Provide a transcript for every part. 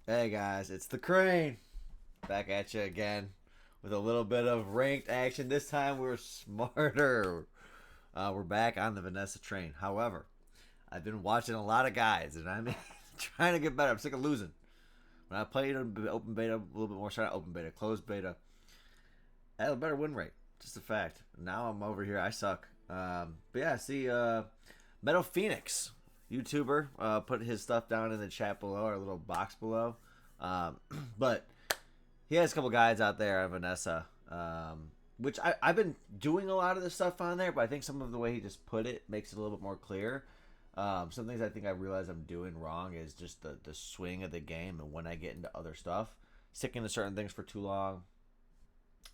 Hey guys, it's the Crane. Back at you again with a little bit of ranked action. This time we're smarter. We're back on the Vanessa train. However, I've been watching a lot of guys and I'm trying to get better. I'm sick of losing. When I played open beta a little bit more, sorry, not open beta, closed beta, I had a better win rate. Just a fact. Now I'm over here. I suck. But yeah, see, Metal Phoenix, YouTuber, put his stuff down in the chat below, our little box below. Um, but he has a couple guides out there on Vanessa, which I've been doing a lot of the stuff on there, but I think some of the way he just put it makes it a little bit more clear. Some things I think I realize I'm doing wrong is just the swing of the game and when I get into other stuff, sticking to certain things for too long,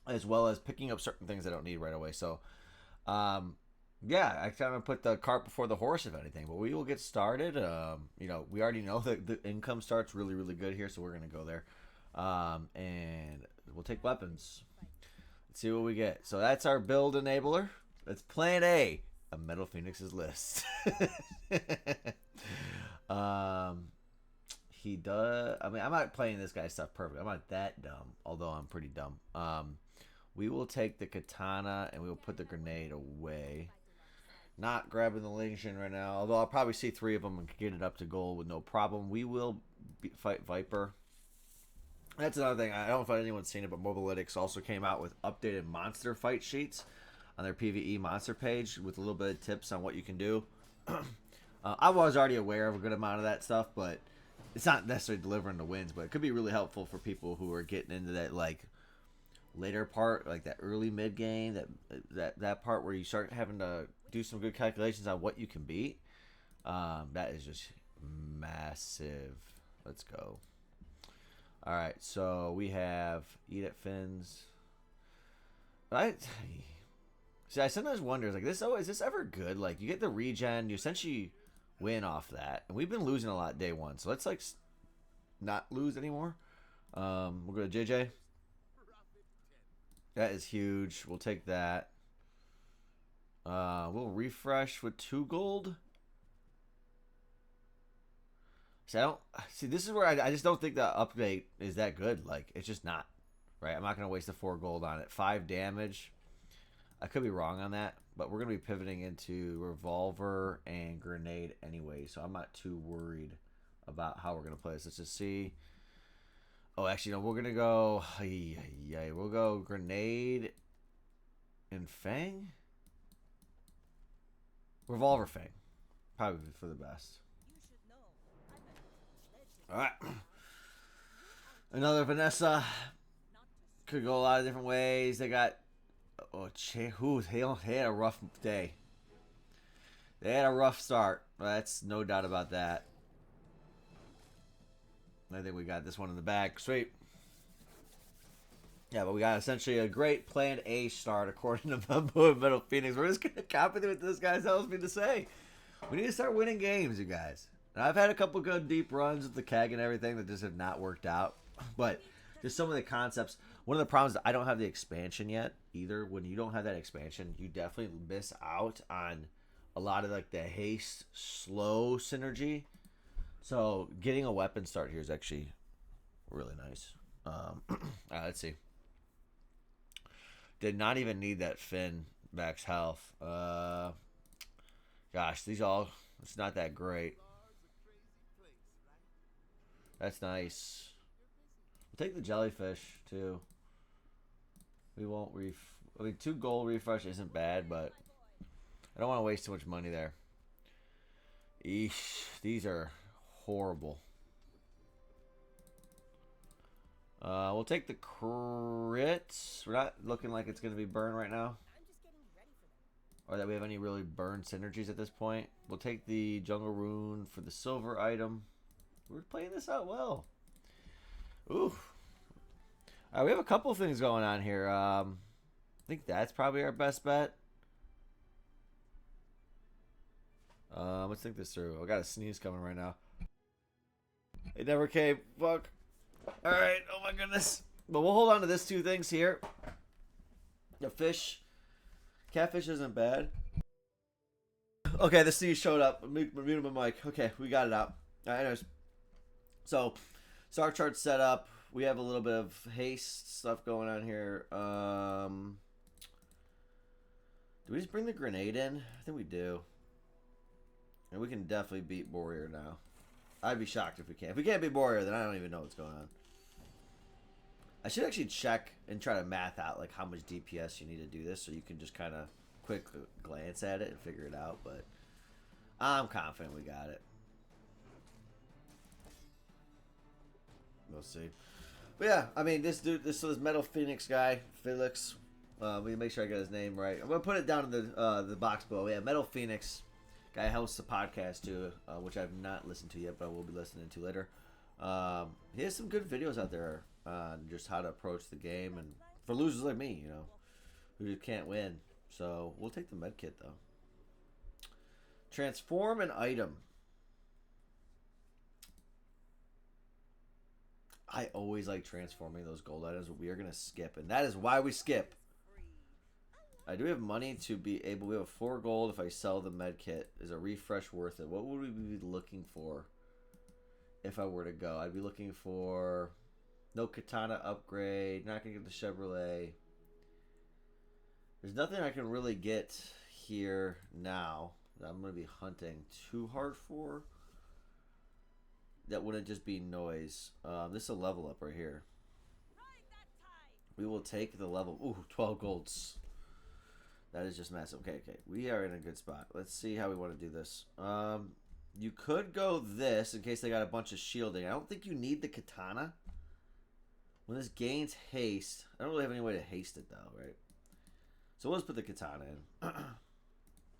as well as picking up certain things I don't need right away. So, yeah, I kind of put the cart before the horse, if anything. But we will get started. We already know that the income starts really, really good here, so we're gonna go there, and we'll take weapons. Let's see what we get. So that's our build enabler. That's Plan A of Metal Phoenix's list. um, he does. I mean, I'm not playing this guy's stuff perfect. I'm not that dumb, although I'm pretty dumb. We will take the katana and we will put the grenade away. Not grabbing the Legion right now, although I'll probably see three of them and get it up to gold with no problem. We will fight Viper. That's another thing. I don't know if anyone's seen it, but Mobilytics also came out with updated monster fight sheets on their PvE monster page with a little bit of tips on what you can do. I was already aware of a good amount of that stuff, but it's not necessarily delivering the wins, but it could be really helpful for people who are getting into that like later part, like that early mid game, that part where you start having to do some good calculations on what you can beat. That is just massive. Let's go. All right, so we have eat at Finn's. I see. I sometimes wonder, like this. Oh, is this ever good? Like you get the regen, you essentially win off that, and we've been losing a lot day one. So let's like not lose anymore. We'll go to JJ. That is huge. We'll take that. We'll refresh with 2 gold. See, I don't see. This is where I just don't think the update is that good. Like, it's just not. Right? I'm not gonna waste the 4 gold on it. 5 damage. I could be wrong on that, but we're gonna be pivoting into revolver and grenade anyway, so I'm not too worried about how we're gonna play this. Let's just see. Oh, actually, no. We're gonna go. Yeah, we'll go grenade and Fang. Revolver Fang. Probably for the best. Alright. Another Vanessa. Could go a lot of different ways. They got. Oh, they had a rough day. They had a rough start. That's no doubt about that. I think we got this one in the bag. Sweet. Yeah, but we got essentially a great Plan A start according to Metal Phoenix. We're just going to copy what this guy tells me to say. We need to start winning games, you guys. And I've had a couple good deep runs with the keg and everything that just have not worked out. But just some of the concepts. One of the problems is I don't have the expansion yet either. When you don't have that expansion, you definitely miss out on a lot of like the haste slow synergy. So getting a weapon start here is actually really nice. Let's see. Did not even need that Finn max health. Gosh, these all, it's not that great. That's nice. We'll take the jellyfish too. We won't I mean, 2 gold refresh isn't bad, but I don't want to waste too much money there. Eesh, these are horrible. We'll take the crits. We're not looking like it's going to be burn right now. Or that we have any really burn synergies at this point. We'll take the jungle rune for the silver item. We're playing this out well. Ooh. Alright, we have a couple things going on here. I think that's probably our best bet. Let's think this through. I got a sneeze coming right now. It never came. Fuck. Alright, oh my goodness. But we'll hold on to this 2 things here. The fish. Catfish isn't bad. Okay, the sneeze showed up. Muted my mic. Okay, we got it out. Anyways. So, Star chart set up. We have a little bit of haste stuff going on here. Do we just bring the grenade in? I think we do. And we can definitely beat Warrior now. I'd be shocked if we can't. If we can't beat Warrior, then I don't even know what's going on. I should actually check and try to math out like how much DPS you need to do this, so you can just kind of quick glance at it and figure it out. But I'm confident we got it. We'll see. But yeah, I mean, this dude, this Metal Phoenix guy, Felix. Let me make sure I get his name right. I'm gonna put it down in the box below. Yeah, Metal Phoenix guy hosts a podcast too, which I've not listened to yet, but I will be listening to later. He has some good videos out there on just how to approach the game, and for losers like me, you know, who just can't win. So we'll take the med kit though. Transform an item. I always like transforming those gold items, but we are gonna skip, and that is why we skip. I do have money to be able. We have 4 gold. If I sell the med kit, is a refresh worth it? What would we be looking for if I were to go? I'd be looking for no katana upgrade. Not gonna get the Chevrolet. There's nothing I can really get here now that I'm gonna be hunting too hard for. That wouldn't just be noise. This is a level up right here. We will take the level. Ooh, 12 golds. That is just massive. Okay. We are in a good spot. Let's see how we want to do this. You could go this in case they got a bunch of shielding. I don't think you need the katana. When this gains haste, I don't really have any way to haste it though, right? So let's put the katana in.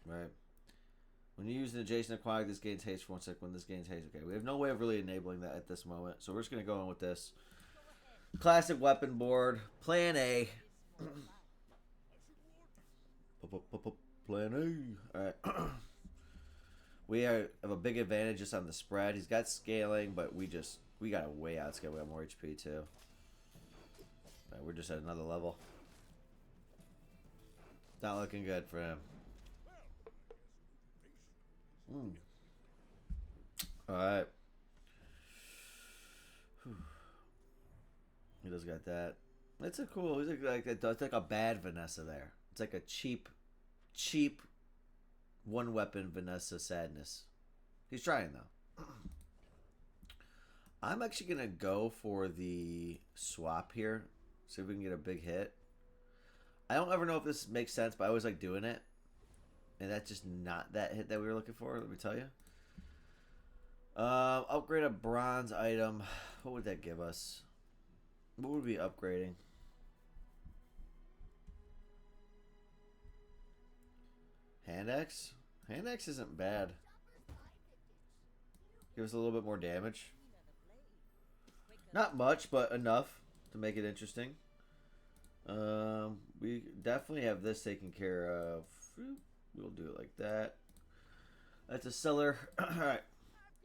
Right. When you use an adjacent aquatic, this gains haste for 1 second. When this gains haste, okay. We have no way of really enabling that at this moment, so we're just gonna go in with this classic weapon board. Plan A. Plan A. All right. We have a big advantage just on the spread. He's got scaling, but we got to way outscale. We got more HP too. Right, we're just at another level. Not looking good for him. All right. He does got that. It's a cool. He's like a bad Vanessa there. It's like a cheap one weapon Vanessa sadness. He's trying though. I'm actually gonna go for the swap here. See if we can get a big hit. I don't ever know if this makes sense, but I always like doing it. And that's just not that hit that we were looking for, let me tell you. Upgrade a bronze item. What would that give us? What would we be upgrading? Hand axe? Hand axe isn't bad. Give us a little bit more damage. Not much, but enough to make it interesting. We definitely have this taken care of. We'll do it like that. That's a seller. Alright.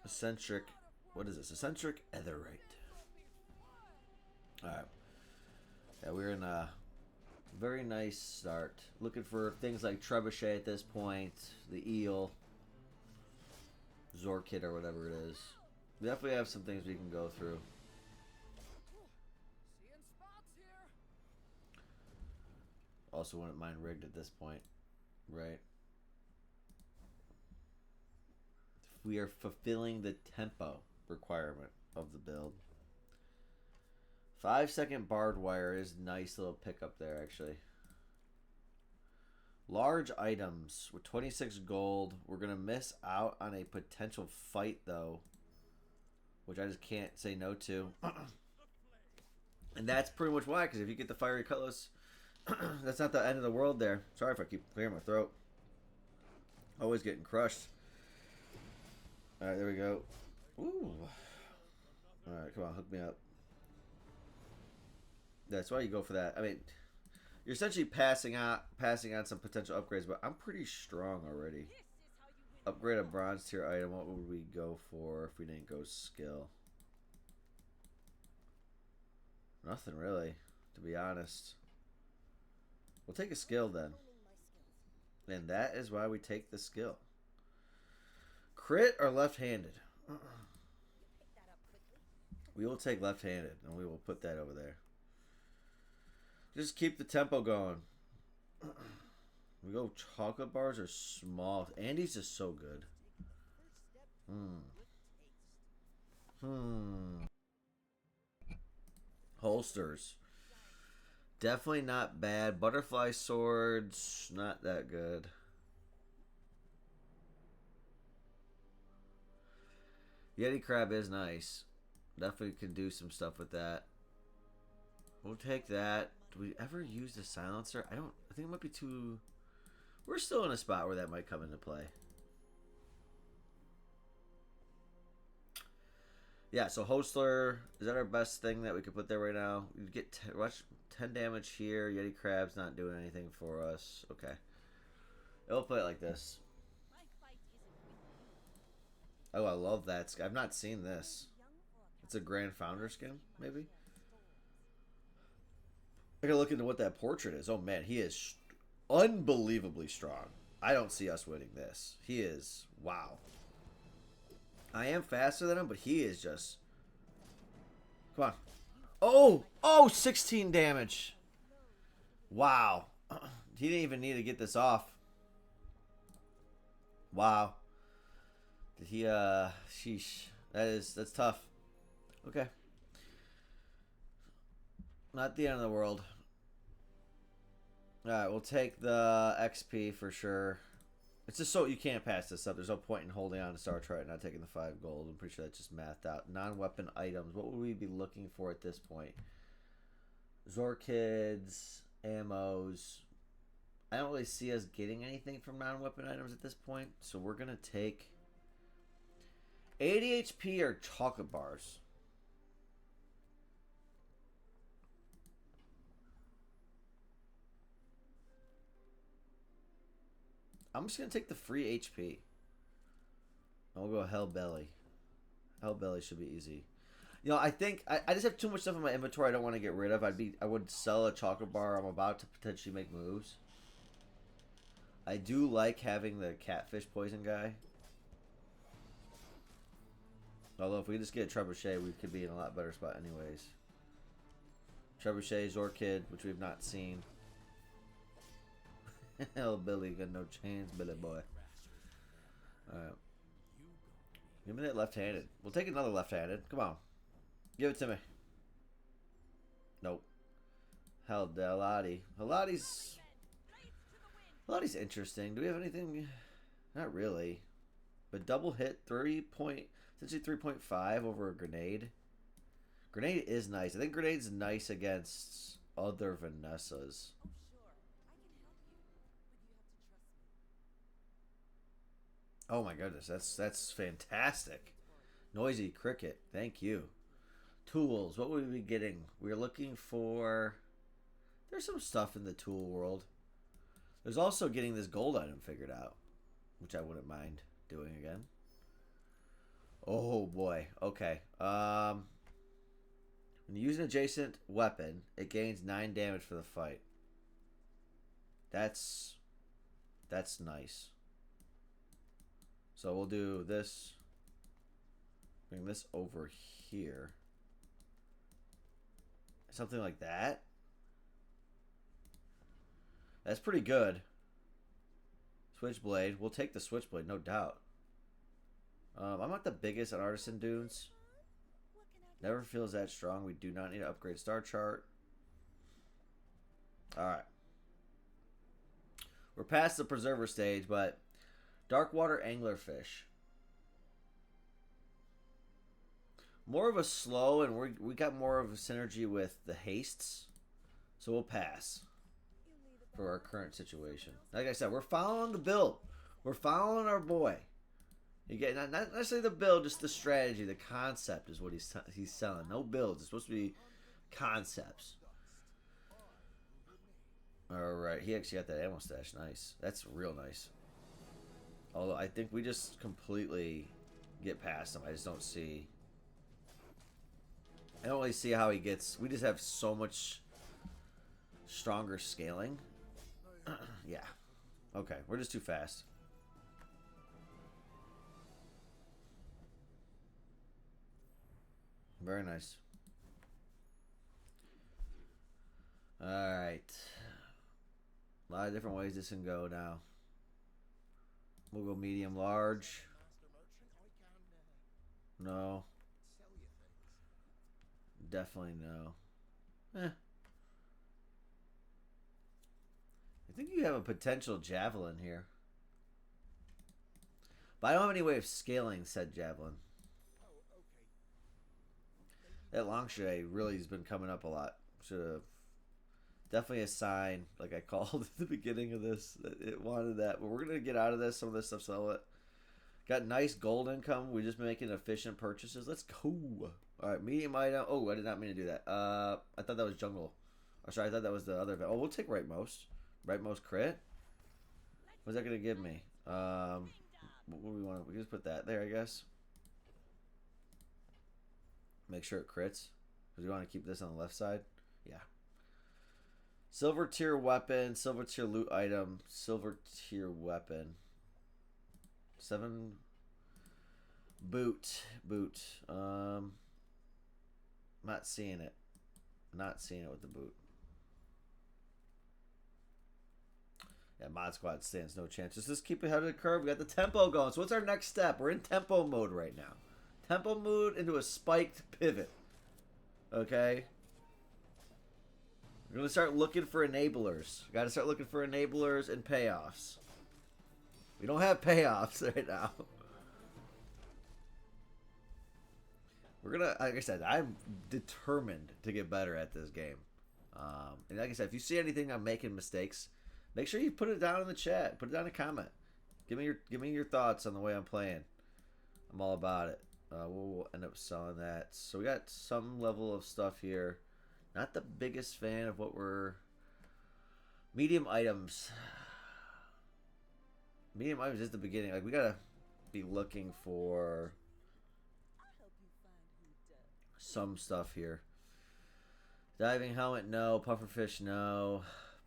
Eccentric. What is this? Eccentric Etherite. Alright. Yeah, we're in a very nice start. Looking for things like Trebuchet at this point. The Eel. Zorkit or whatever it is. We definitely have some things we can go through. Also wouldn't mind rigged at this point. Right. We are fulfilling the tempo requirement of the build. 5-second barbed wire is nice little pickup there, actually. Large items with 26 gold. We're going to miss out on a potential fight, though, which I just can't say no to. And that's pretty much why, because if you get the fiery cutlass, that's not the end of the world there. Sorry if I keep clearing my throat. Always getting crushed. Alright, there we go. Ooh. Alright, come on, hook me up. That's why you go for that. I mean, you're essentially passing on some potential upgrades, but I'm pretty strong already. Upgrade a bronze tier item. What would we go for if we didn't go skill? Nothing really, to be honest. We'll take a skill then. And that is why we take the skill. Crit or left-handed? We will take left-handed, and we will put that over there. Just keep the tempo going. We go chocolate bars or small. Andy's just so good. Holsters. Definitely not bad. Butterfly swords, not that good. Yeti crab is nice. Definitely can do some stuff with that. We'll take that. Do we ever use the silencer? I think it might be too... We're still in a spot where that might come into play. Yeah, so Hostler, is that our best thing that we could put there right now? We get 10 damage here. Yeti Crab's not doing anything for us. Okay. We'll play it like this. Oh, I love that. I've not seen this. It's a Grand Founder skin, maybe? I gotta look into what that portrait is. Oh, man, he is unbelievably strong. I don't see us winning this. He is... Wow. I am faster than him, but he is just... Come on. Oh! Oh, 16 damage. Wow. He didn't even need to get this off. Wow. Did he, sheesh. That's tough. Okay. Not the end of the world. Alright, we'll take the XP for sure. It's just so you can't pass this up. There's no point in holding on to Star Trek and not taking the 5 gold. I'm pretty sure that's just mathed out. Non-weapon items. What would we be looking for at this point? Zorkids, ammos. I don't really see us getting anything from non-weapon items at this point. So we're going to take 80 HP or chocolate bars. I'm just going to take the free HP. I'll go Hell Belly. Hell Belly should be easy. You know, I think I just have too much stuff in my inventory I don't want to get rid of. I would sell a chocolate bar. I'm about to potentially make moves. I do like having the catfish poison guy. Although if we just get a trebuchet, we could be in a lot better spot anyways. Trebuchet, Zorkid, which we've not seen. Hell, Billy, got no chance, Billy boy. Alright. Give me that left-handed. We'll take another left-handed. Come on. Give it to me. Nope. Hell, Haladi. Haladi's interesting. Do we have anything? Not really. But double hit, essentially 3.5 over a grenade. Grenade is nice. I think grenade's nice against other Vanessas. Oh my goodness, that's fantastic. Noisy cricket, thank you. Tools, what would we be getting? We're looking for... There's some stuff in the tool world. There's also getting this gold item figured out, which I wouldn't mind doing again. Oh boy, okay. When you use an adjacent weapon, it gains 9 damage for the fight. That's nice. So we'll do this. Bring this over here. Something like that. That's pretty good. Switchblade. We'll take the switchblade, no doubt. I'm not the biggest on Artisan Dunes. Never feels that strong. We do not need to upgrade Star Chart. Alright. We're past the Preserver stage, but... Darkwater Anglerfish. More of a slow, and we got more of a synergy with the Hastes. So we'll pass for our current situation. Like I said, we're following the build. We're following our boy. You get not necessarily the build, just the strategy, the concept is what he's selling. No builds. It's supposed to be concepts. All right, he actually got that ammo stash. Nice. That's real nice. Although I think we just completely get past him. I just don't see. I don't really see how he gets. We just have so much stronger scaling. Yeah. Okay, we're just too fast. Very nice. Alright. A lot of different ways this can go now. We'll go medium large. No. Definitely no. I think you have a potential javelin here. But I don't have any way of scaling said javelin. That Longshot really has been coming up a lot. Should have. Definitely a sign, like I called at the beginning of this, that it wanted that. But we're going to get out of this. Some of this stuff, sell it. Got nice gold income. We're just making efficient purchases. Let's go. All right, medium item. Oh, I did not mean to do that. I thought that was jungle. Or sorry, I thought that was the other event. Oh, we'll take rightmost. Rightmost crit. What's that going to give me? What do we want? We can just put that there, I guess. Make sure it crits. Because we want to keep this on the left side. Yeah. Silver tier weapon. Silver tier loot item. Silver tier weapon. 7. Boot. Not seeing it. Not seeing it with the boot. Yeah, Mod Squad stands no chance. Just keep ahead of the curve. We got the tempo going. So what's our next step? We're in tempo mode right now. Tempo mode into a spiked pivot. Okay? We're going to start looking for enablers. Got to start looking for enablers and payoffs. We don't have payoffs right now. We're going to, like I said, I'm determined to get better at this game. And like I said, if you see anything I'm making mistakes, make sure you put it down in the chat. Put it down in a comment. Give me your thoughts on the way I'm playing. I'm all about it. We'll end up selling that. So we got some level of stuff here. Not the biggest fan of what we're... Medium items. Medium items is the beginning. Like, we gotta be looking for some stuff here. Diving helmet, no. Pufferfish, no.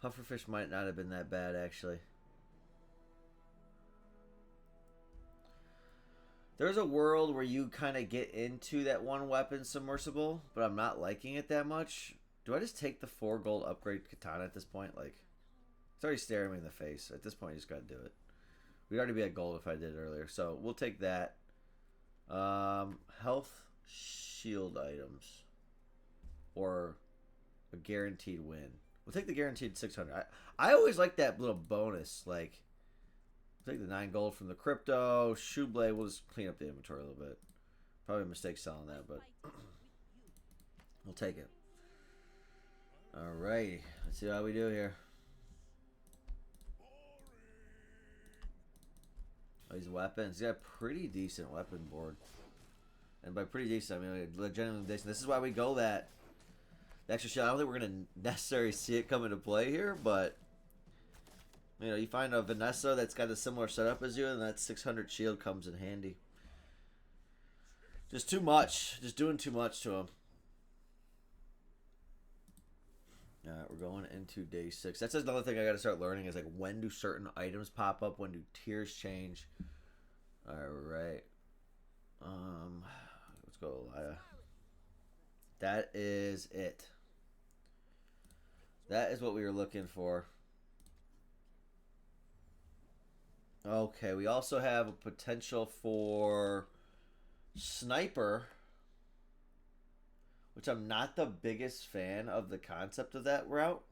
Pufferfish might not have been that bad, actually. There's a world where you kind of get into that one weapon submersible, but I'm not liking it that much. Do I just take the 4 gold upgrade katana at this point? Like, it's already staring me in the face. At this point, you just gotta do it. We'd already be at gold if I did it earlier, so we'll take that. Health shield items. Or a guaranteed win. We'll take the guaranteed 600. I always like that little bonus, like... Take the 9 gold from the crypto. Shoe blade. We'll just clean up the inventory a little bit. Probably a mistake selling that, but we'll take it. Alright. Let's see how we do here. Oh, these weapons. He's got a pretty decent weapon board. And by pretty decent, I mean legitimately decent. This is why we go that extra shot. I don't think we're going to necessarily see it come into play here, but... You know, you find a Vanessa that's got a similar setup as you, and that 600 shield comes in handy. Just too much. Just doing too much to him. Alright, we're going into day 6. That's another thing I got to start learning is, like, when do certain items pop up? When do tiers change? Alright. Let's go, Elia. That is it. That is what we were looking for. Okay, we also have a potential for sniper, which I'm not the biggest fan of the concept of that route.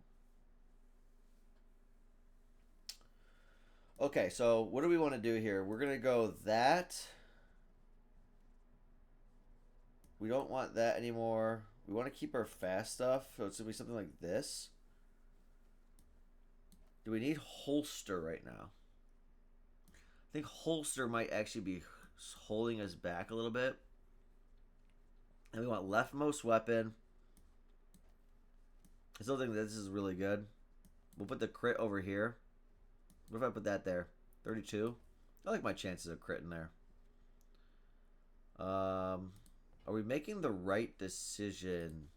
Okay, so what do we want to do here? We're going to go that. We don't want that anymore. We want to keep our fast stuff, so it's going to be something like this. Do we need holster right now? I think holster might actually be holding us back a little bit. And we want leftmost weapon. I still think this is really good. We'll put the crit over here. What if I put that there? 32. I like my chances of crit in there. Are we making the right decision?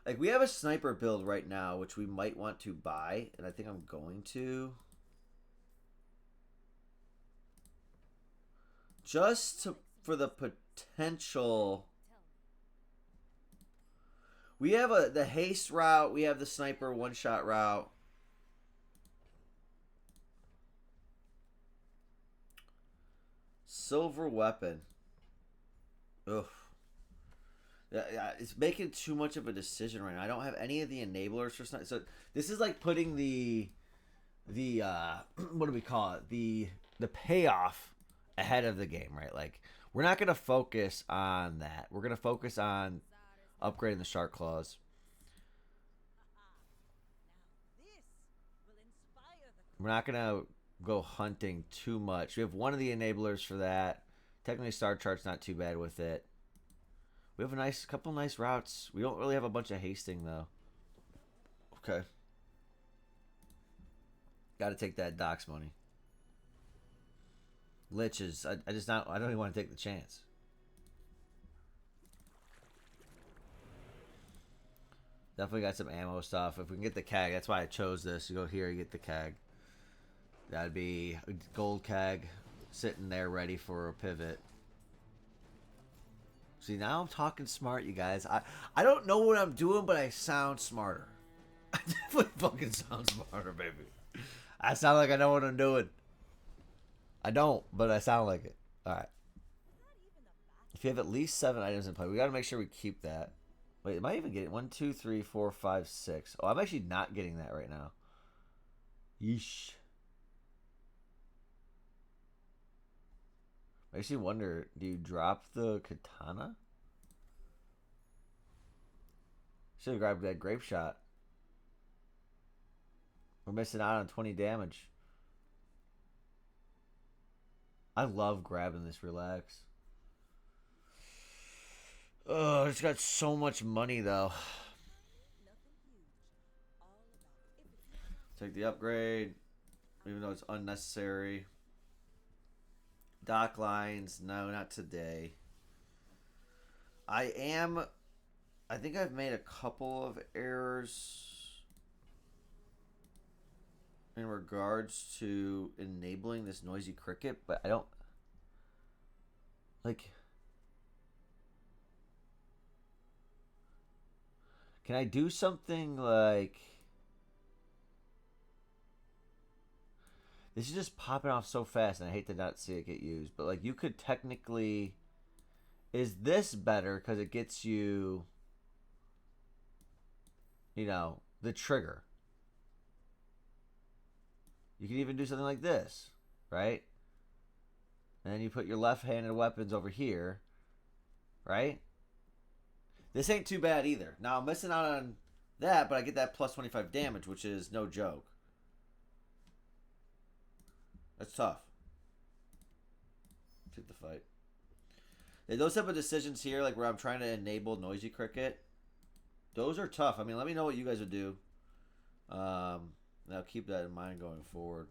Like, we have a sniper build right now, which we might want to buy. And I think I'm going to. Just for the potential We have the haste route. We have the sniper one-shot route. Silver weapon. Ugh. Yeah, it's making too much of a decision right now. I don't have any of the enablers for sniper. So this is like putting the what do we call it? The payoff ahead of the game, right? Like we're not gonna focus on that. We're gonna focus on upgrading the shark claws. We're not gonna go hunting too much. We have one of the enablers for that. Technically, Star Chart's not too bad with it. We have a couple nice routes. We don't really have a bunch of hasting though. Okay. Got to take that Doc's money. Lich is. I just not. I don't even want to take the chance. Definitely got some ammo stuff. If we can get the CAG, that's why I chose this. You go here, you get the CAG. That'd be a gold CAG sitting there ready for a pivot. See, now I'm talking smart, you guys. I don't know what I'm doing, but I sound smarter. I definitely fucking sound smarter, baby. I sound like I know what I'm doing. I don't, but I sound like it. Alright. If you have at least 7 items in play, we gotta make sure we keep that. Wait, am I even getting 1, 2, 3, 4, 5, 6? Oh, I'm actually not getting that right now. Yeesh. I actually wonder, do you drop the katana? Should have grabbed that grape shot. We're missing out on 20 damage. I love grabbing this relax. Oh, it's got so much money though. Take the upgrade, even though it's unnecessary. Dock lines, no, not today. I think I've made a couple of errors in regards to enabling this noisy cricket, but I don't like. Can I do something like this? Is just popping off so fast, and I hate to not see it get used. But like, you could technically, is this better because it gets you, you know, the trigger? You can even do something like this, right? And then you put your left-handed weapons over here, right? This ain't too bad either. Now, I'm missing out on that, but I get that plus 25 damage, which is no joke. That's tough. Take the fight. Yeah, those type of decisions here, like where I'm trying to enable noisy cricket, those are tough. I mean, let me know what you guys would do. Now keep that in mind going forward.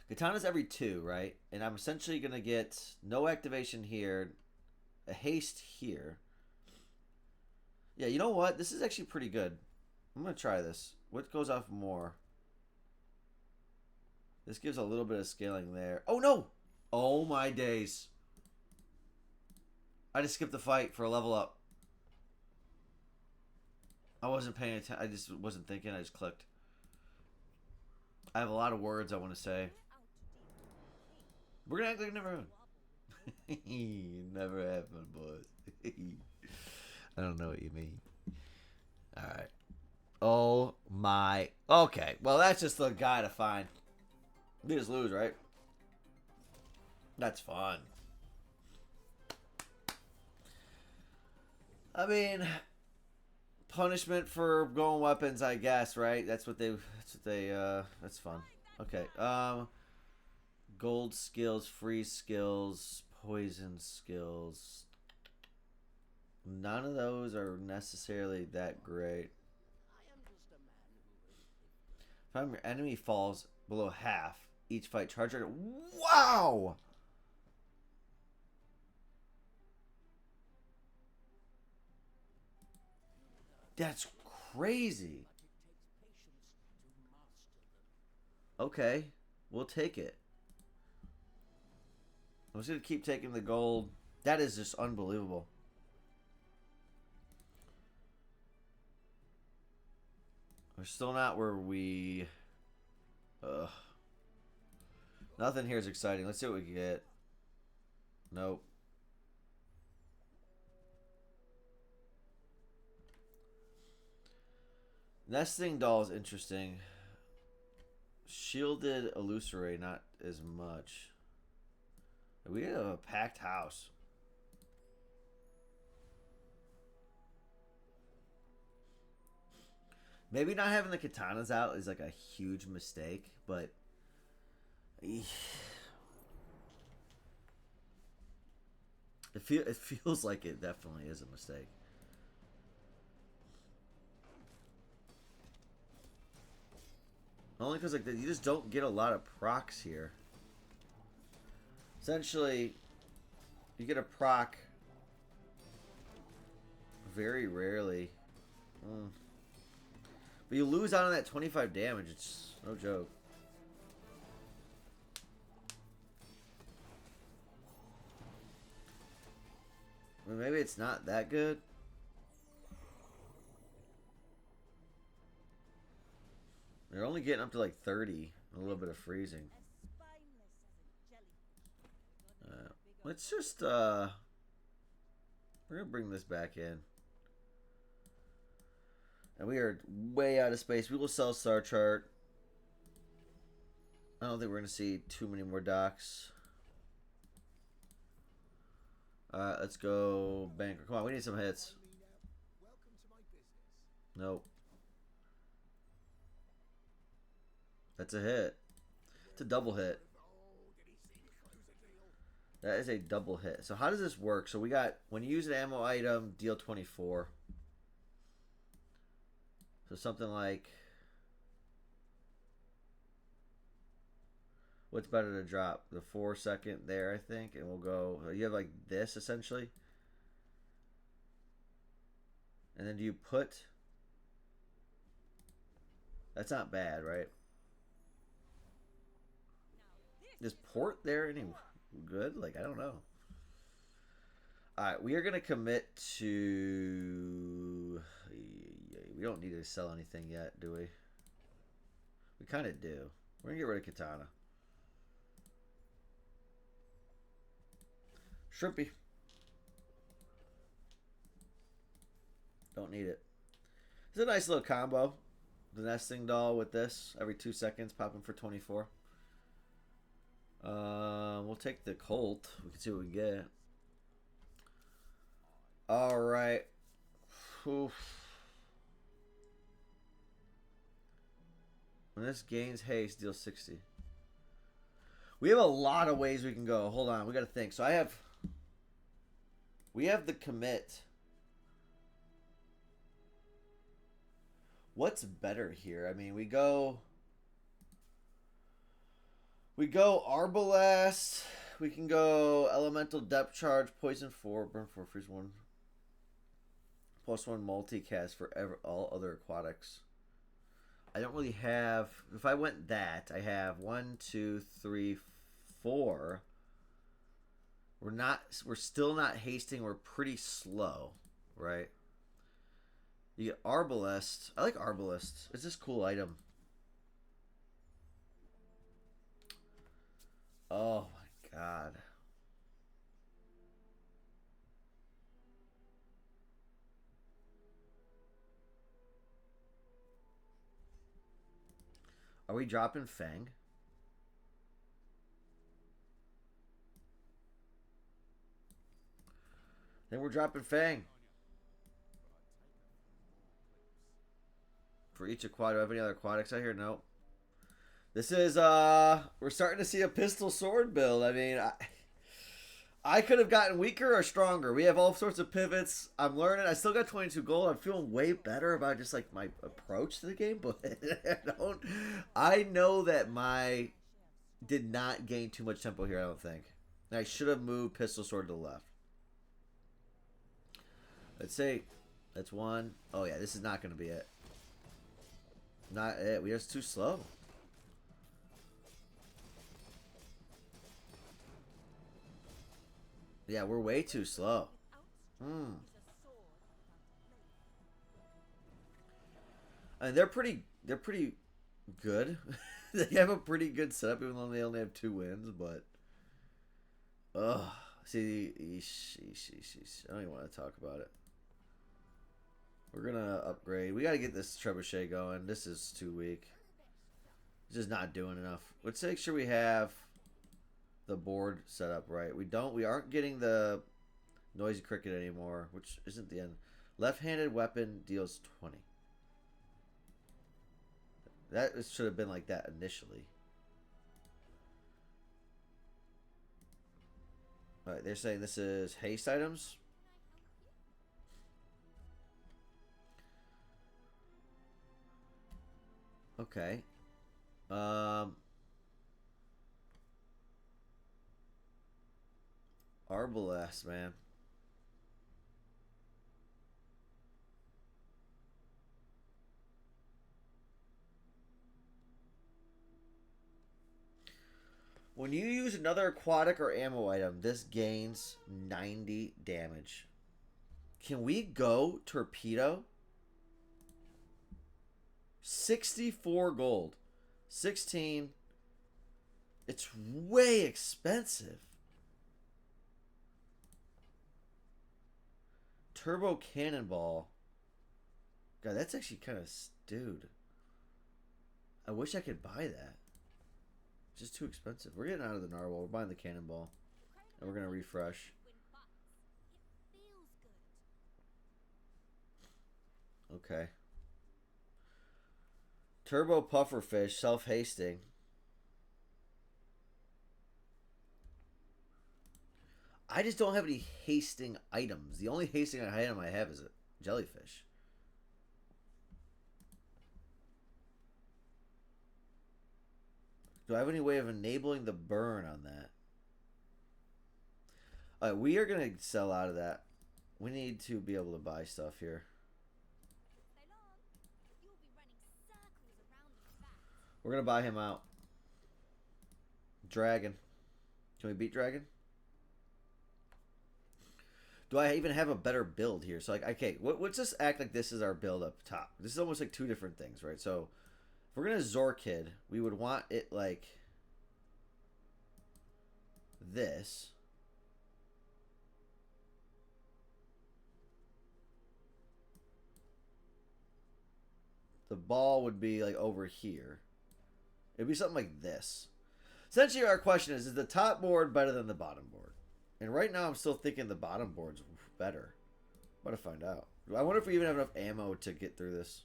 Katana's every 2, right? And I'm essentially going to get no activation here, a haste here. Yeah, you know what? This is actually pretty good. I'm going to try this. What goes off more? This gives a little bit of scaling there. Oh, no! Oh, my days. I just skipped the fight for a level up. I wasn't paying attention. I just wasn't thinking. I just clicked. I have a lot of words I want to say. We're going to act like it never happened. Never happened, boys. I don't know what you mean. Alright. Oh, my. Okay. Well, that's just the guy to find. We just lose, right? That's fun. I mean, punishment for going weapons, I guess, right? That's fun. Okay. Gold skills, freeze skills, poison skills. None of those are necessarily that great. If your enemy falls below half, each fight charge rate. Wow! That's crazy. Okay, we'll take it. I'm just going to keep taking the gold. That is just unbelievable. We're still not where we... Ugh. Nothing here is exciting. Let's see what we get. Nope. Nesting doll is interesting. Shielded illusory, not as much. We have a packed house. Maybe not having the katanas out is like a huge mistake, but it feels like it definitely is a mistake. Only because like you just don't get a lot of procs here. Essentially, you get a proc very rarely. But you lose out on that 25 damage. It's no joke. I mean, maybe it's not that good. They're only getting up to like 30. A little bit of freezing. Let's just, we're going to bring this back in. And we are way out of space. We will sell Star Chart. I don't think we're going to see too many more docks. Let's go Banker. Come on, we need some hits. Nope. That's a hit. It's a double hit. That is a double hit. So how does this work? So we got, when you use an ammo item, deal 24. So something like, what's better to drop? The 4-second there, I think. And we'll go, you have like this essentially. And then do you put, that's not bad, right? Is port there any good? Like, I don't know. Alright, we are going to commit to... We don't need to sell anything yet, do we? We kind of do. We're going to get rid of Katana. Shrimpy. Don't need it. It's a nice little combo. The nesting doll with this. Every 2 seconds, popping for 24. We'll take the Colt. We can see what we get. All right. Oof. When this gains haste, deal 60. We have a lot of ways we can go. Hold on, we got to think. So we have the commit. What's better here? I mean, we go Arbalest. We can go Elemental Depth Charge, Poison 4, Burn 4, Freeze 1. +1 multicast for all other aquatics. I don't really have... If I went that, I have 1, 2, 3, 4. We're still not hasting. We're pretty slow, right? You get Arbalest. I like Arbalest. It's this cool item. Oh my god. Are we dropping Fang? Then we're dropping Fang. For each aquatic. Do I have any other aquatics out here? Nope. This is, we're starting to see a pistol sword build. I mean, I could have gotten weaker or stronger. We have all sorts of pivots. I'm learning. I still got 22 gold. I'm feeling way better about just like my approach to the game, but I know that my did not gain too much tempo here, I don't think. And I should have moved pistol sword to the left. Let's see. That's one. Oh yeah, this is not going to be it. Not it. We're just too slow. Yeah, we're way too slow. I And they're pretty good. They have a pretty good setup, even though they only have 2 wins. But see, I don't even want to talk about it. We're gonna upgrade. We gotta get this trebuchet going. This is too weak. It's just not doing enough. Let's make sure we have the board set up right. We aren't getting the noisy cricket anymore, which isn't the end. Left-handed weapon deals 20. That should have been like that initially. Alright, they're saying this is haste items. Okay. Arbalest, man. When you use another aquatic or ammo item, this gains 90 damage. Can we go torpedo? 64 gold. 16. It's way expensive. Turbo cannonball. God, that's actually kind of... Dude. I wish I could buy that. It's just too expensive. We're getting out of the narwhal. We're buying the cannonball. And we're going to refresh. Okay. Turbo pufferfish, self-hasting. I just don't have any hasting items. The only hasting item I have is a jellyfish. Do I have any way of enabling the burn on that? Alright, we are going to sell out of that. We need to be able to buy stuff here. We're going to buy him out. Dragon. Can we beat Dragon? Do I even have a better build here? So, like, okay, let's just act like this is our build up top. This is almost like 2 different things, right? So, if we're going to Zorkid, we would want it like this. The ball would be like over here. It'd be something like this. Essentially, our question is the top board better than the bottom board? And right now, I'm still thinking the bottom board's better. I'm going to find out. I wonder if we even have enough ammo to get through this.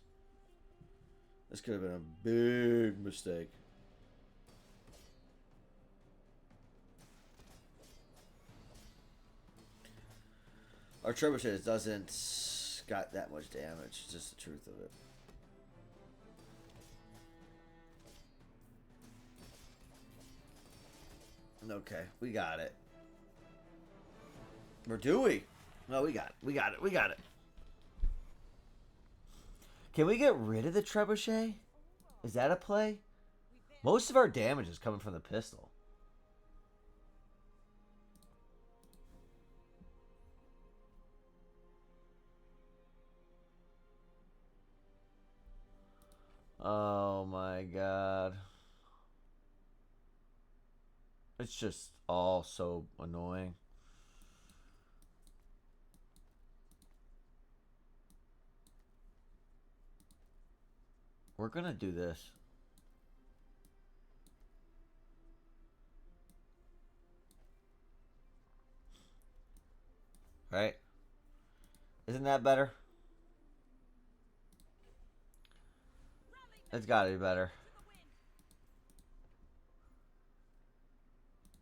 This could have been a big mistake. Our trebuchet doesn't got that much damage. It's just the truth of it. Okay, we got it. Or do we? No, we got it. We got it. We got it. Can we get rid of the trebuchet? Is that a play? Most of our damage is coming from the pistol. Oh my god. It's just all so annoying. We're gonna do this. Right? Isn't that better? It's gotta be better.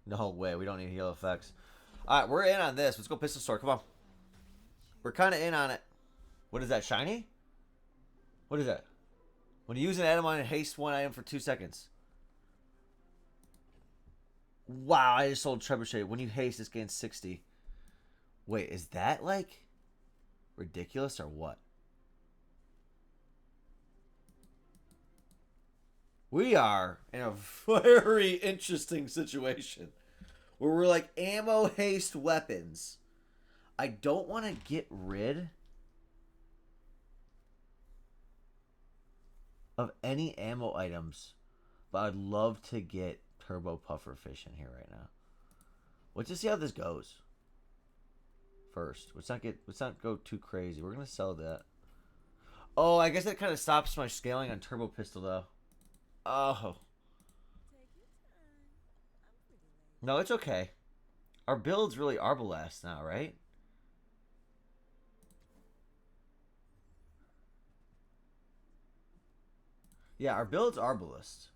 No way, we don't need heal effects. Alright, we're in on this. Let's go pistol store. Come on. We're kind of in on it. What is that, shiny? What is that? When you use an item on haste 1 item for 2 seconds. Wow, I just sold trebuchet. When you haste, this gains 60. Wait, is that like ridiculous or what? We are in a very interesting situation where we're like ammo haste weapons. I don't want to get rid of any ammo items, but I'd love to get turbo puffer fish in here right now. Let's just see how this goes. First, let's not go too crazy. We're gonna sell that. Oh, I guess that kind of stops my scaling on turbo pistol though. Oh, no, it's okay. Our build's really Arbalest now, right? Yeah, our build's Arbalest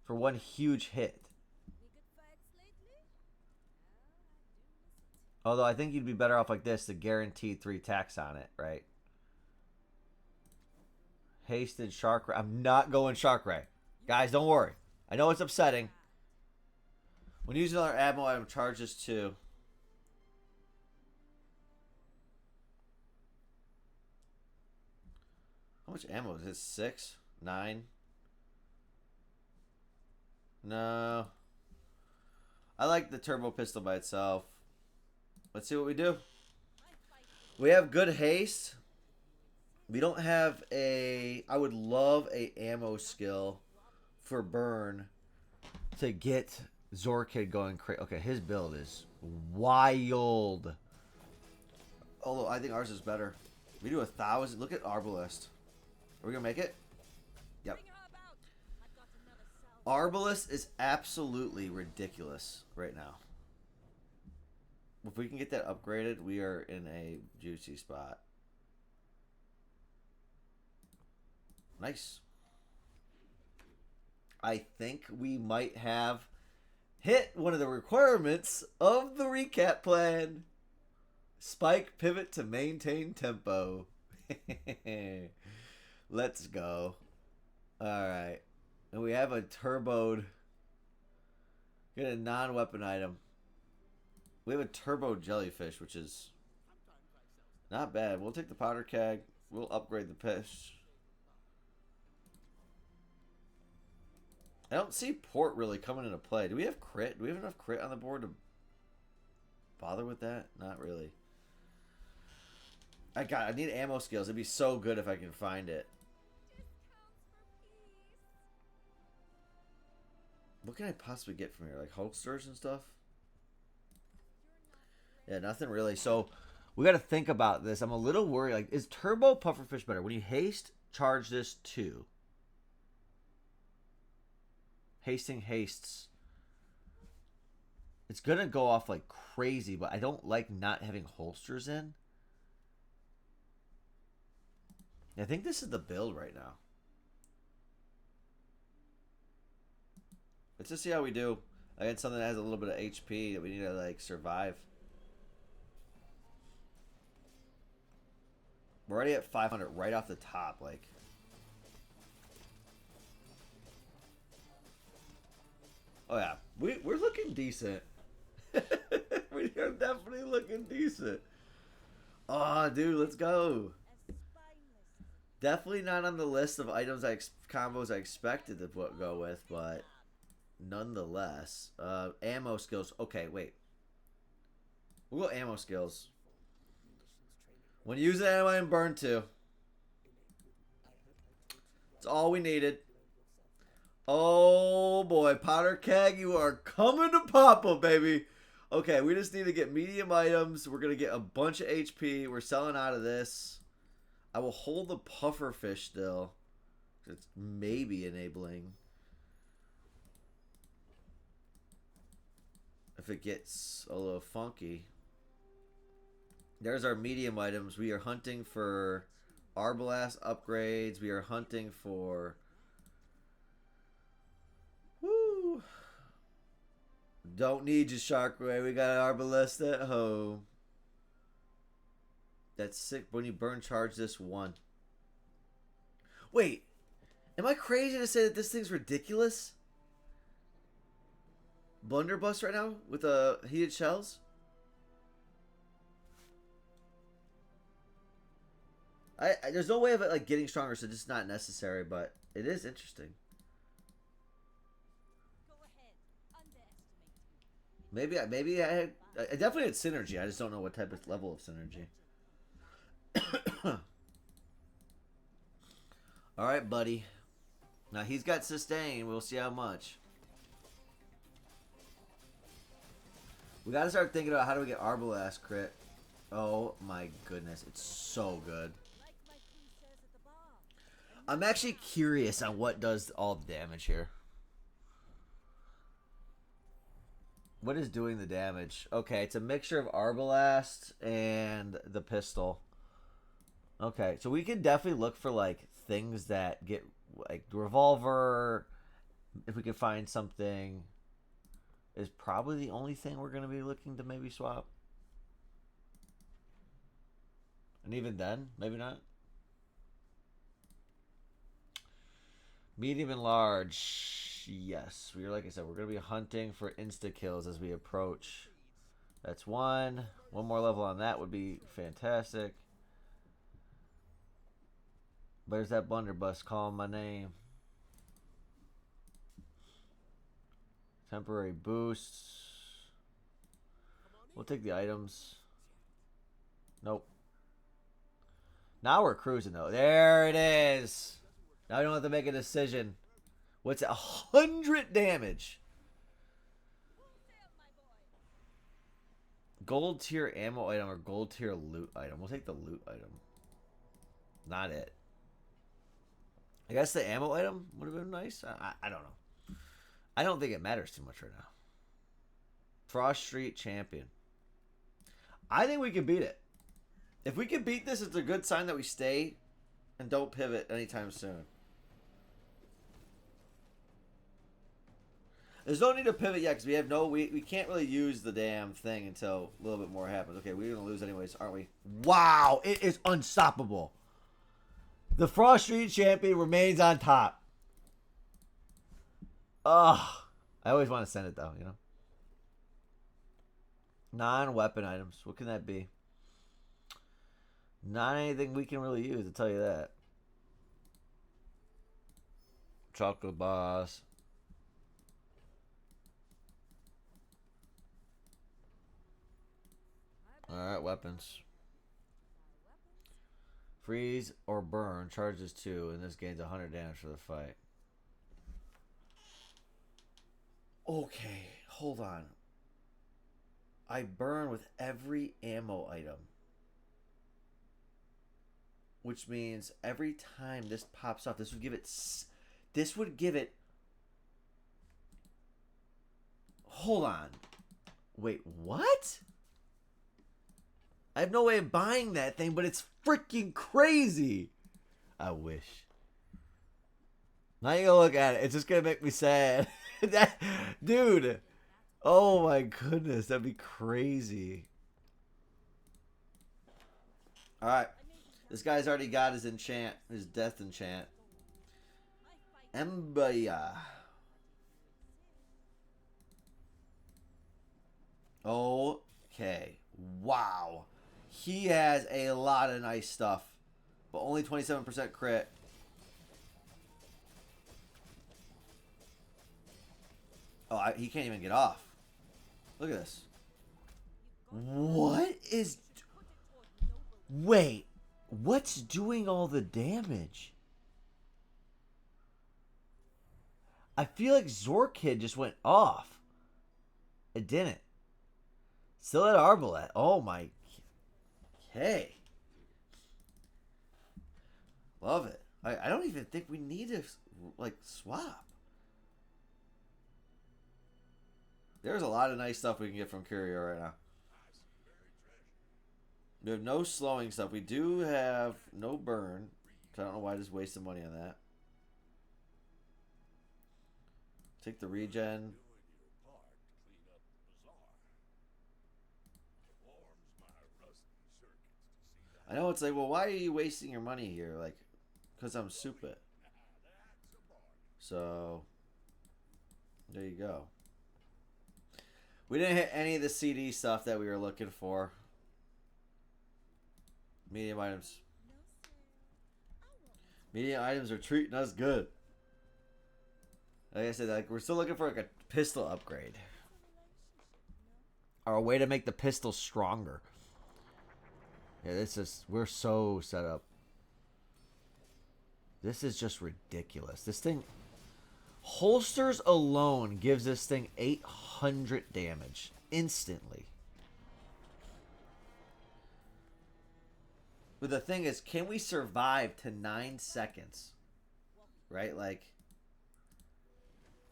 for one huge hit. Although I think you'd be better off like this to guarantee 3 attacks on it, right? Hasted Shark Ray. I'm not going Shark Ray. Guys, don't worry. I know it's upsetting. When using another ammo item, charges 2. How much ammo is this? 6? 9? No. I like the turbo pistol by itself. Let's see what we do. We have good haste. We don't have a... I would love a ammo skill for burn to get Zorkid going crazy. Okay, his build is wild. Although I think ours is better. We do 1,000. Look at Arbalest. Are we going to make it? Yep. Arbalest is absolutely ridiculous right now. If we can get that upgraded, we are in a juicy spot. Nice. I think we might have hit one of the requirements of the recap plan. Spike pivot to maintain tempo. Let's go. Alright. And we have a turboed. Get a non-weapon item. We have a turbo jellyfish, which is not bad. We'll take the powder keg. We'll upgrade the fish. I don't see port really coming into play. Do we have crit? Do we have enough crit on the board to bother with that? Not really. I need ammo skills. It'd be so good if I can find it. What can I possibly get from here? Like holsters and stuff? Yeah, nothing really. So we got to think about this. I'm a little worried. Like, is turbo pufferfish better? When you haste, charge this 2. Hasting hastes. It's gonna go off like crazy, but I don't like not having holsters in. I think this is the build right now. Let's just see how we do against something that has a little bit of HP that we need to like survive. We're already at 500 right off the top, like. Oh yeah, we're looking decent. We are definitely looking decent. Oh, dude, let's go. Definitely not on the list of items combos I expected to go with, but nonetheless, ammo skills. Okay, wait. We'll go ammo skills. When using ammo and burn 2. That's all we needed. Oh boy, powder keg, you are coming to Papa, baby. Okay, we just need to get medium items. We're gonna get a bunch of HP. We're selling out of this. I will hold the puffer fish still. It's maybe enabling. If it gets a little funky. There's our medium items. We are hunting for Arbalest upgrades. We are hunting for... Woo! Don't need you, Shark Ray. We got Arbalest at home. That's sick. When you burn charge this 1. Wait. Am I crazy to say that this thing's ridiculous? Blunderbuss right now with heated shells? There's no way of it like getting stronger, so it's just not necessary, but it is interesting. Maybe I definitely had synergy. I just don't know what type of level of synergy. All right, buddy. Now he's got sustain. We'll see how much. We got to start thinking about how do we get Arbalest crit. Oh my goodness, it's so good. I'm actually curious on what does all the damage here. What is doing the damage? Okay, it's a mixture of Arbalest and the pistol. Okay, so we can definitely look for like things that get like the revolver. If we can find something, is probably the only thing we're going to be looking to maybe swap. And even then, maybe not. Medium and large. Yes. We're like I said, we're going to be hunting for insta kills as we approach. That's one. One more level on that would be fantastic. There's that blunderbuss calling my name. Temporary boosts. We'll take the items. Nope. Now we're cruising though. There it is. Now we don't have to make a decision. What's 100 damage? Gold tier ammo item or gold tier loot item? We'll take the loot item. Not it. I guess the ammo item would have been nice. I don't know. I don't think it matters too much right now. Frost Street Champion. I think we can beat it. If we can beat this, it's a good sign that we stay and don't pivot anytime soon. There's no need to pivot yet because we have we can't really use the damn thing until a little bit more happens. Okay, we're going to lose anyways, aren't we? Wow, it is unstoppable. The Frost Street Champion remains on top. Ugh. I always want to send it though, you know. Non-weapon items. What can that be? Not anything we can really use, I'll tell you that. Chocolate boss. Alright, weapons. Freeze or burn. Charges 2, and this gains 100 damage for the fight. Okay, hold on. I burn with every ammo item. Which means every time this pops off, this would give it... This would give it... Hold on. Wait, what? I have no way of buying that thing, but it's freaking crazy. I wish. Now you gonna look at it. It's just gonna make me sad. That, dude. Oh my goodness, that'd be crazy. All right, this guy's already got his enchant, his death enchant. Embaya. Okay. Wow. He has a lot of nice stuff, but only 27% crit. Oh, he can't even get off. Look at this. What is... Wait. What's doing all the damage? I feel like Zorkid just went off. It didn't. Still at Arbalest. Oh my... Okay. Love it. I don't even think we need to, like, swap. There's a lot of nice stuff we can get from Curio right now. We have no slowing stuff. We do have no burn. I don't know why I just wasted money on that. Take the regen. I know it's like, well, why are you wasting your money here? Like, because I'm stupid. So, there you go. We didn't hit any of the CD stuff that we were looking for. Medium items. Medium items are treating us good. Like I said, like we're still looking for like a pistol upgrade. Or a way to make the pistol stronger. Yeah, this is... We're so set up. This is just ridiculous. This thing... Holsters alone gives this thing 800 damage. Instantly. But the thing is, can we survive to 9 seconds? Right? Like...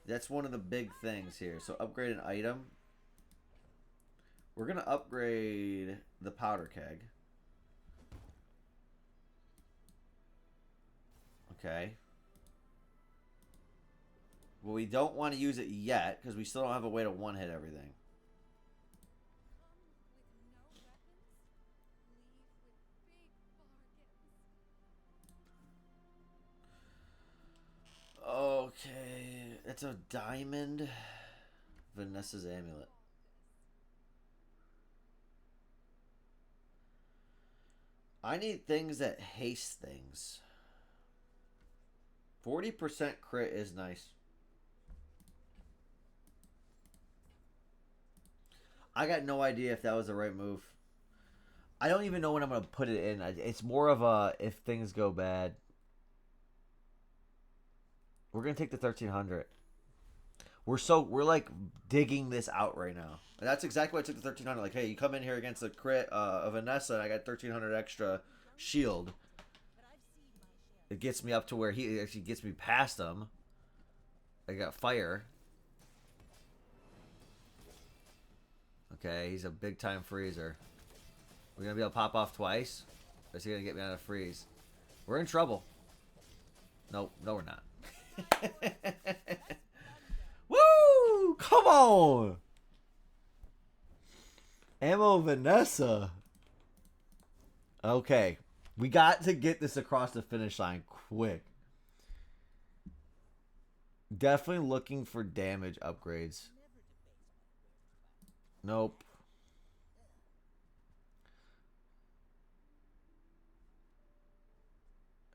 That's one of the big things here. So upgrade an item. We're going to upgrade the powder keg. Okay. Well, we don't want to use it yet because we still don't have a way to one-hit everything. Okay. It's a diamond. Vanessa's amulet. I need things that haste things. 40% crit is nice. I got no idea if that was the right move. I don't even know when I'm going to put it in. It's more of a if things go bad. We're going to take the 1300. We're like digging this out right now. And that's exactly why I took the 1300. Like, hey, you come in here against the crit of Vanessa and I got 1300 extra shield. It gets me up to where he actually gets me past him. I got fire. Okay, he's a big time freezer. We're going to be able to pop off twice? Or is he going to get me out of freeze? We're in trouble. No, we're not. Woo! Come on! Ammo Vanessa. Okay. We got to get this across the finish line quick. Definitely looking for damage upgrades. Nope.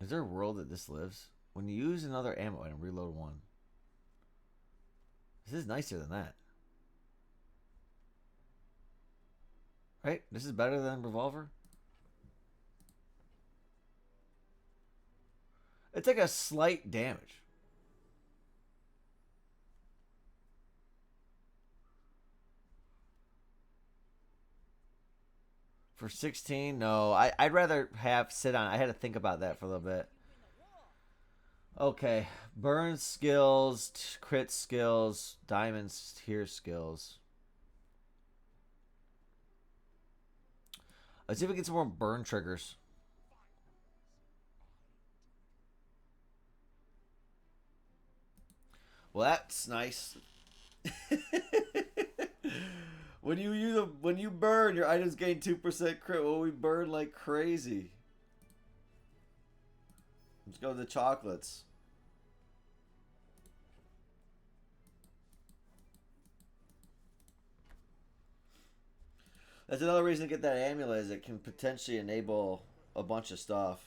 Is there a world that this lives? When you use another ammo item, reload one. This is nicer than that. Right? This is better than revolver? It's like a slight damage. For 16? No. I'd rather have sit on. I had to think about that for a little bit. Okay. Burn skills, crit skills, diamonds, tier skills. Let's see if we get some more burn triggers. Well, that's nice. When you burn, your items gain 2% crit. Well, we burn like crazy. Let's go to the chocolates. That's another reason to get that amulet, is it can potentially enable a bunch of stuff.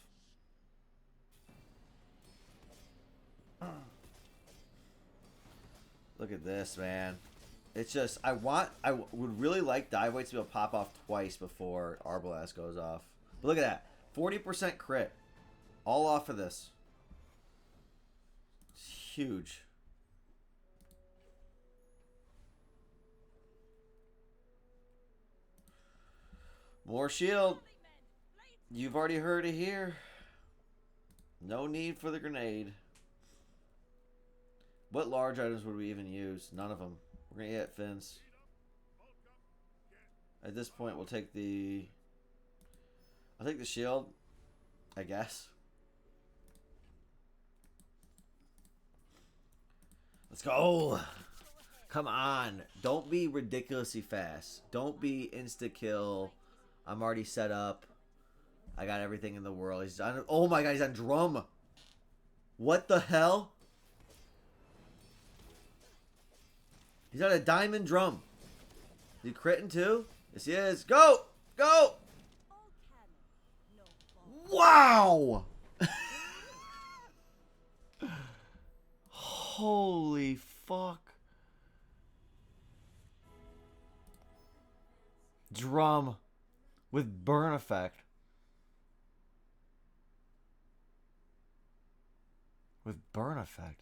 Look at this, man. It's just, I would really like dive weights to be able to pop off twice before Arbalest goes off. But look at that. 40% crit. All off of this. It's huge. More shield. You've already heard it here. No need for the grenade. What large items would we even use? None of them. We're going to get fins. At this point, we'll take the... I'll take the shield, I guess. Let's go. Come on. Don't be ridiculously fast. Don't be insta-kill. I'm already set up. I got everything in the world. He's on, oh my god, he's on drum. What the hell? He's on a diamond drum. Is he critting too? Yes, he is. Go! Go! Wow! Holy fuck. Drum with burn effect. with burn effect.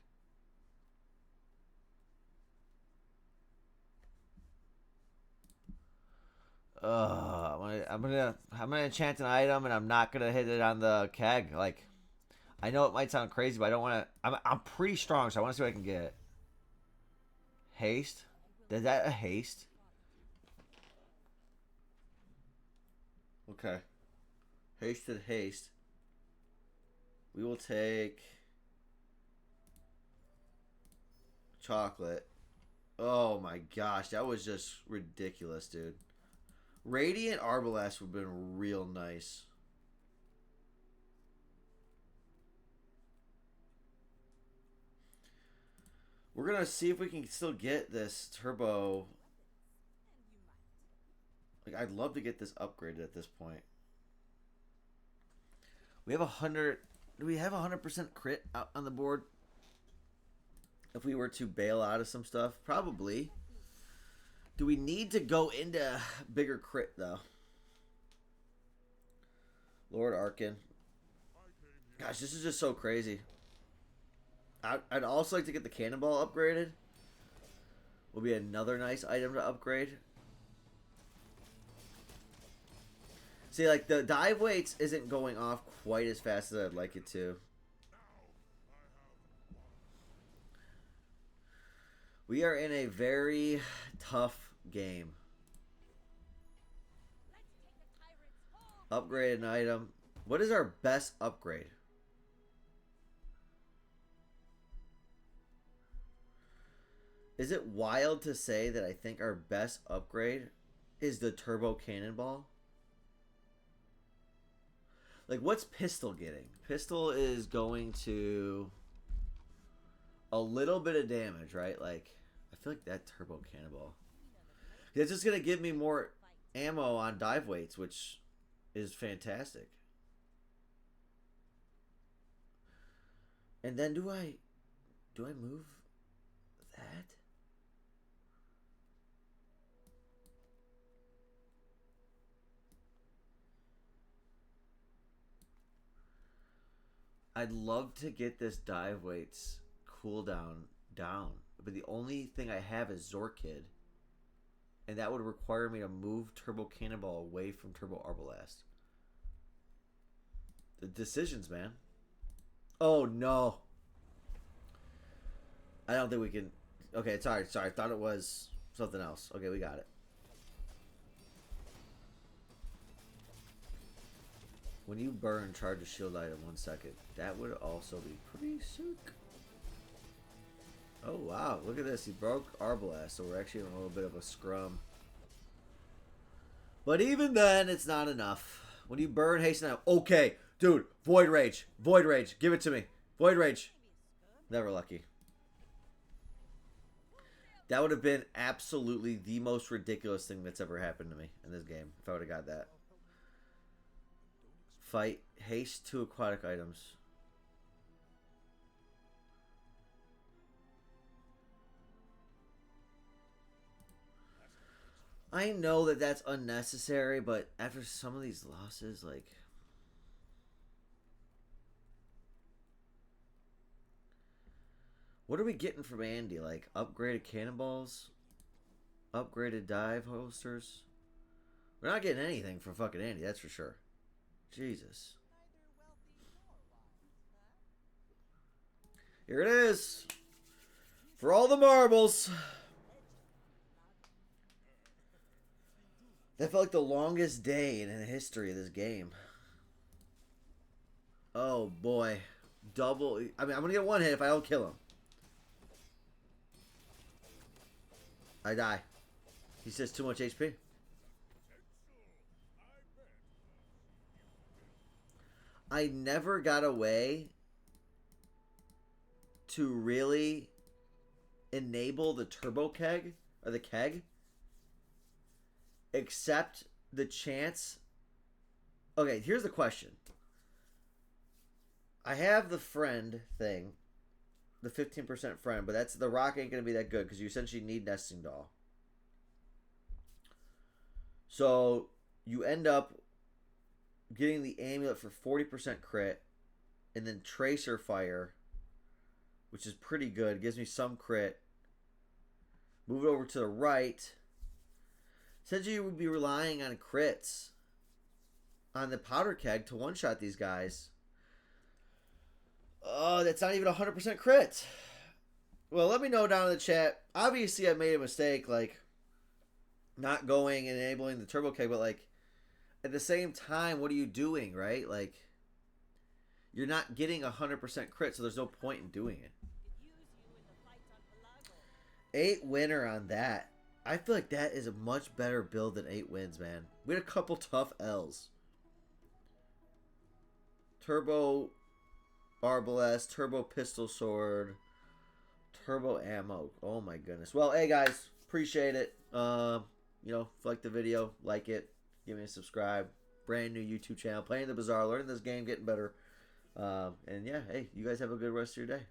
I'm gonna enchant an item and I'm not gonna hit it on the keg. Like, I know it might sound crazy, but I don't want to. I'm pretty strong, so I want to see what I can get. Haste. Is that a haste? Okay. Hasted haste. We will take chocolate. Oh my gosh, that was just ridiculous, dude. Radiant Arbalest would have been real nice. We're gonna see if we can still get this turbo. Like, I'd love to get this upgraded at this point. We have 100. Do we have 100% crit out on the board? If we were to bail out of some stuff, probably. Do we need to go into bigger crit though? Lord Arkin. Gosh, this is just so crazy. I'd also like to get the cannonball upgraded. Will be another nice item to upgrade. See, like, the dive weights isn't going off quite as fast as I'd like it to. We are in a very tough game. Upgrade an item. What is our best upgrade? Is it wild to say that I think our best upgrade is the turbo cannonball? Like, what's Pistol getting? Pistol is going to a little bit of damage, right? Like, I feel like that turbo cannonball. It's just going to give me more ammo on dive weights, which is fantastic. And then do I move that? I'd love to get this dive weights cooldown down, but the only thing I have is Zorkid, and that would require me to move Turbo Cannonball away from Turbo Arbalest. The decisions, man. Oh no! I don't think we can. Okay, sorry. I thought it was something else. Okay, we got it. When you burn, charge a shield item 1 second. That would also be pretty sick. Oh, wow. Look at this. He broke Arbalest, so we're actually in a little bit of a scrum. But even then, it's not enough. When you burn, hasten out. Okay, dude. Void Rage. Void Rage. Give it to me. Void Rage. Never lucky. That would have been absolutely the most ridiculous thing that's ever happened to me in this game if I would have got that. Fight. Haste 2 aquatic items. I know that that's unnecessary, but after some of these losses, like... What are we getting from Andy? Like, upgraded cannonballs? Upgraded dive holsters? We're not getting anything from fucking Andy, that's for sure. Jesus. Here it is. For all the marbles. That felt like the longest day in the history of this game. Oh boy. Double. I mean, I'm going to get one hit if I don't kill him. I die. He says too much HP. I never got away to really enable the turbo keg or the keg, except the chance. Okay, here's the question. I have the friend thing, the 15% friend, but that's the rock ain't gonna be that good because you essentially need nesting doll. So you end up getting the amulet for 40% crit, and then tracer fire which is pretty good. Gives me some crit. Move it over to the right. Essentially, you would be relying on crits on the powder keg to one-shot these guys. Oh, that's not even 100% crit. Well, let me know down in the chat. Obviously, I made a mistake, like, not going and enabling the turbo keg, but, like, at the same time, what are you doing, right? Like, you're not getting 100% crit, so there's no point in doing it. 8 winner on that. I feel like that is a much better build than 8 wins, man. We had a couple tough L's. Turbo Arbalest, Turbo Pistol Sword, Turbo Ammo. Oh my goodness. Well, hey guys, appreciate it. You know, if you like the video, like it, give me a subscribe. Brand new YouTube channel, playing the Bazaar, learning this game, getting better. And yeah, hey, you guys have a good rest of your day.